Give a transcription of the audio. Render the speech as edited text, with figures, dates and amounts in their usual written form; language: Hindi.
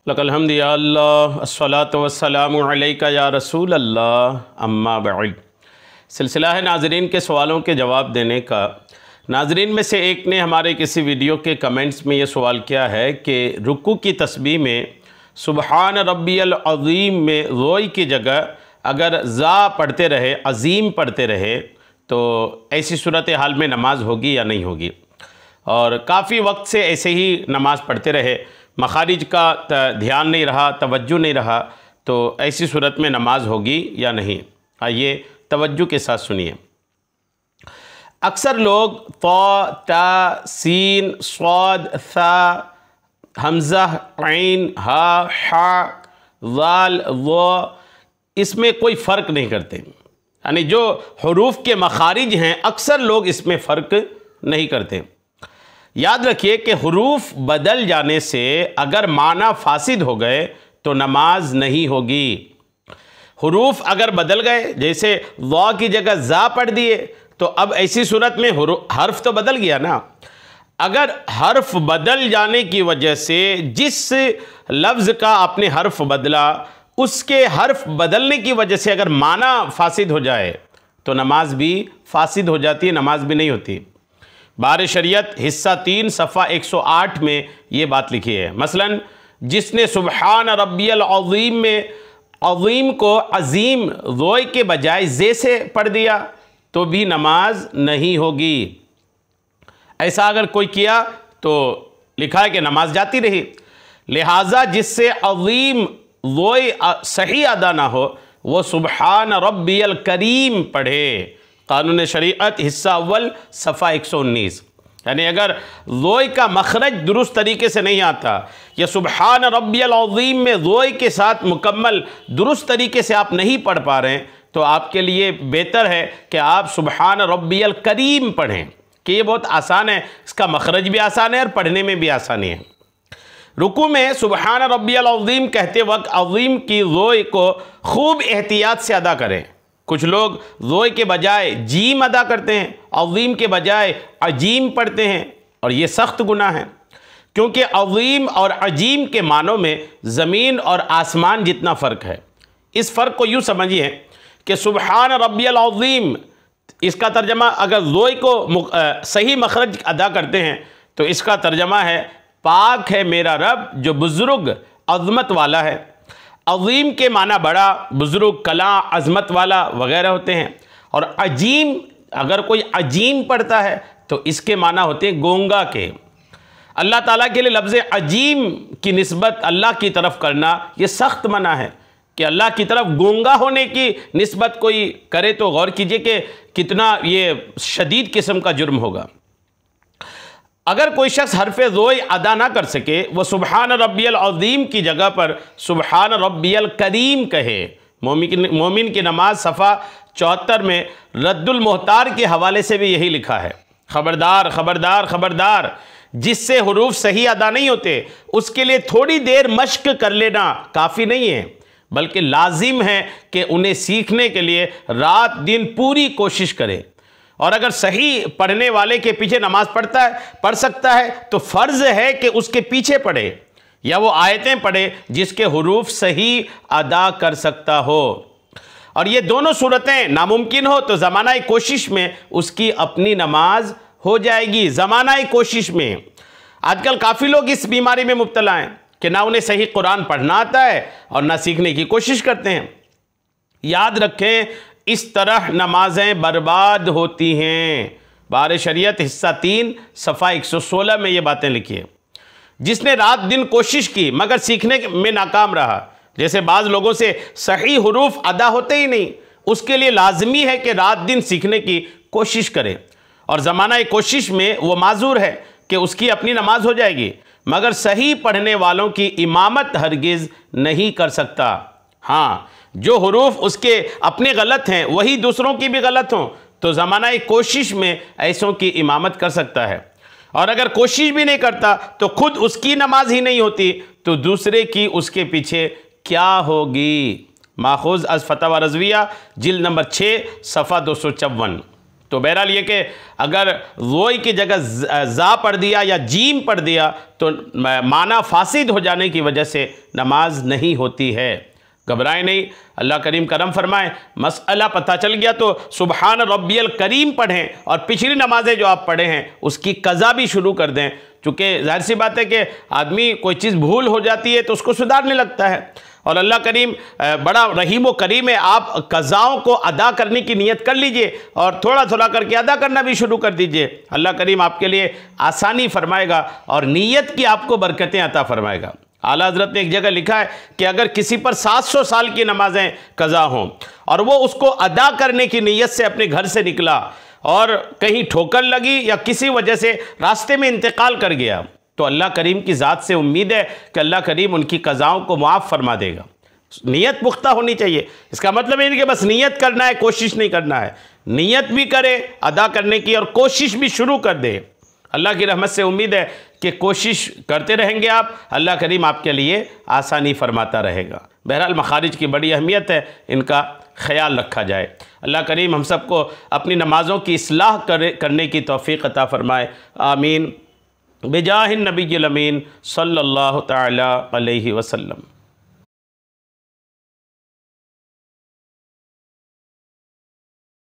लकल हम्द या अल्लाह अस्सलातु वस्सलामु अलैका या रसूल अल्लाह अम्मा बअद। सिलसिला है नाज़रीन के सवालों के जवाब देने का। नाज़रीन में से एक ने हमारे किसी वीडियो के कमेंट्स में ये सवाल किया है कि रुकू की तस्बीह में सुबहान रब्बियल अज़ीम में रोई की जगह अगर ज़ा पढ़ते रहे, अज़ीम पढ़ते रहे, तो ऐसी सूरत हाल में नमाज होगी या नहीं होगी। और काफ़ी वक्त से ऐसे ही नमाज़ पढ़ते रहे, मखारिज का ध्यान नहीं रहा, तवज्जो नहीं रहा, तो ऐसी सूरत में नमाज होगी या नहीं। आइए तवज्जो के साथ सुनिए। अक्सर लोग ता, ता, सीन, स्वाद, सा, हमज़ा, ऐन, हा, हा, ज़ाल, व इसमें कोई फ़र्क नहीं करते। यानी जो हुरूफ के मखारिज हैं अक्सर लोग इसमें फ़र्क नहीं करते। याद रखिए कि हुरूफ बदल जाने से अगर माना फासिद हो गए तो नमाज नहीं होगी। हुरूफ अगर बदल गए, जैसे वा की जगह ज़ा पढ़ दिए, तो अब ऐसी सूरत में हर्फ तो बदल गया ना। अगर हर्फ बदल जाने की वजह से जिस लफ्ज़ का आपने हर्फ बदला, उसके हर्फ बदलने की वजह से अगर माना फासिद हो जाए तो नमाज भी फासिद हो जाती है, नमाज भी नहीं होती। बार शरीयत हिस्सा 3 सफ़ा 108 में ये बात लिखी है। मसलन जिसने सुबहान रब्बियल अज़ीम में अज़ीम को अज़ीम रोए के बजाय जे से पढ़ दिया तो भी नमाज नहीं होगी। ऐसा अगर कोई किया तो लिखा है कि नमाज जाती रही। लिहाजा जिससे अज़ीम रोए सही अदा ना हो वो सुबहान रब्बियल करीम पढ़े। कानून शरीअत हिस्सा अव्वल सफ़ा 119। यानी अगर रोए का मखरज दुरुस्त तरीके से नहीं आता या सुबहान रब्बियल अज़ीम में रोए के साथ मुकम्मल दुरुस्त तरीके से आप नहीं पढ़ पा रहे हैं तो आपके लिए बेहतर है कि आप सुबहान रब्बियल करीम पढ़ें, कि ये बहुत आसान है, इसका मखरज भी आसान है और पढ़ने में भी आसानी है। रुकू में सुबहान रब्बियल अज़ीम कहते वक्त अज़ीम की रोए को खूब एहतियात से अदा करें। कुछ लोग रोए के बजाय जीम अदा करते हैं, अज़ीम के बजाय अजीम पढ़ते हैं, और ये सख्त गुनाह है, क्योंकि अज़ीम और अजीम के मानों में ज़मीन और आसमान जितना फ़र्क है। इस फ़र्क को यूँ समझिए कि सुबहान रब्बियल अज़ीम, इसका तर्जमा अगर रोए को सही मखरज अदा करते हैं तो इसका तर्जमा है पाक है मेरा रब जो बुज़ुर्ग अज़मत वाला है। अज़ीम के माना बड़ा, बुज़ुर्ग, कला, अज़मत वाला वगैरह होते हैं। और अजीम, अगर कोई अजीम पढ़ता है तो इसके माना होते हैं गोंगा के। अल्लाह ताला के लिए लफ्ज़ अजीम की निस्बत अल्लाह की तरफ करना ये सख्त मना है कि अल्लाह की तरफ गोंगा होने की निस्बत कोई करे तो गौर कीजिए कि कितना ये शदीद किस्म का जुर्म होगा। अगर कोई शख्स हरफ़े रोए अदा ना कर सके, वह सुबहान रब्बियल अज़ीम की जगह पर सुबहान रब्बियल करीम कहे। मोमिन की नमाज सफ़ा 74 में रद्दुल मोहतार के हवाले से भी यही लिखा है। ख़बरदार ख़बरदार ख़बरदार, जिससे हुरूफ सही अदा नहीं होते उसके लिए थोड़ी देर मश्क कर लेना काफ़ी नहीं है, बल्कि लाजिम है कि उन्हें सीखने के लिए रात दिन पूरी कोशिश करें। और अगर सही पढ़ने वाले के पीछे नमाज पढ़ सकता है तो फ़र्ज़ है कि उसके पीछे पढ़े या वो आयतें पढ़े जिसके हुरूफ सही अदा कर सकता हो। और ये दोनों सूरतें नामुमकिन हो तो ज़माना कोशिश में उसकी अपनी नमाज हो जाएगी। ज़माना कोशिश में आजकल काफ़ी लोग इस बीमारी में मुब्तला हैं कि ना उन्हें सही कुरान पढ़ना आता है और ना सीखने की कोशिश करते हैं। याद रखें, इस तरह नमाजें बर्बाद होती हैं। बार शरीयत हिस्सा 3 सफ़ा 116 में ये बातें लिखी है। जिसने रात दिन कोशिश की मगर सीखने में नाकाम रहा, जैसे बाज़ लोगों से सही हुरूफ अदा होते ही नहीं, उसके लिए लाजमी है कि रात दिन सीखने की कोशिश करे। और ज़माना कोशिश में वो माजूर है कि उसकी अपनी नमाज हो जाएगी, मगर सही पढ़ने वालों की इमामत हरगिज़ नहीं कर सकता। हाँ, जो हुरूफ उसके अपने गलत हैं वही दूसरों की भी गलत हों तो ज़माना कोशिश में ऐसों की इमामत कर सकता है। और अगर कोशिश भी नहीं करता तो खुद उसकी नमाज ही नहीं होती तो दूसरे की उसके पीछे क्या होगी। माखूज़ अज़ फतवा रज़विया जिल्द नंबर 6 सफ़ा 254। तो बहरहाल ये कि अगर ज़ोई की जगह ज़ा पढ़ दिया या जीम पढ़ दिया तो माना फासिद हो जाने की वजह से नमाज नहीं होती है। घबराएं नहीं, अल्लाह करीम करम फरमाए। मसला पता चल गया तो सुबहान रब्बियल करीम पढ़ें और पिछली नमाजें जो आप पढ़े हैं उसकी कज़ा भी शुरू कर दें, चूँकि जाहिर सी बात है कि आदमी कोई चीज़ भूल हो जाती है तो उसको सुधारने लगता है, और अल्लाह करीम बड़ा रहीम व करीम है। आप कज़ाओं को अदा करने की नीयत कर लीजिए और थोड़ा थोड़ा करके अदा करना भी शुरू कर दीजिए। अल्लाह करीम आपके लिए आसानी फरमाएगा और नीयत की आपको बरकतें अता फरमाएगा। आला हज़रत ने एक जगह लिखा है कि अगर किसी पर 700 साल की नमाजें कज़ा हों और वो उसको अदा करने की नीयत से अपने घर से निकला और कहीं ठोकर लगी या किसी वजह से रास्ते में इंतकाल कर गया, तो अल्लाह करीम की ज़ात से उम्मीद है कि अल्लाह करीम उनकी कज़ाओं को मुआफ़ फरमा देगा। नीयत पुख्ता होनी चाहिए। इसका मतलब ये नहीं कि बस नीयत करना है, कोशिश नहीं करना है। नीयत भी करे अदा करने की और कोशिश भी शुरू कर दे। अल्लाह की रहमत से उम्मीद है कि कोशिश करते रहेंगे आप, अल्लाह करीम आपके लिए आसानी फरमाता रहेगा। बहरहाल मखारिज की बड़ी अहमियत है, इनका ख्याल रखा जाए। अल्लाह करीम हम सबको अपनी नमाज़ों की इस्लाह करने की तौफ़ीक़ अता फ़रमाए। आमीन। बिजाहिन नबील अमीन सल्लल्लाहु तआला अलैहि वसल्लम।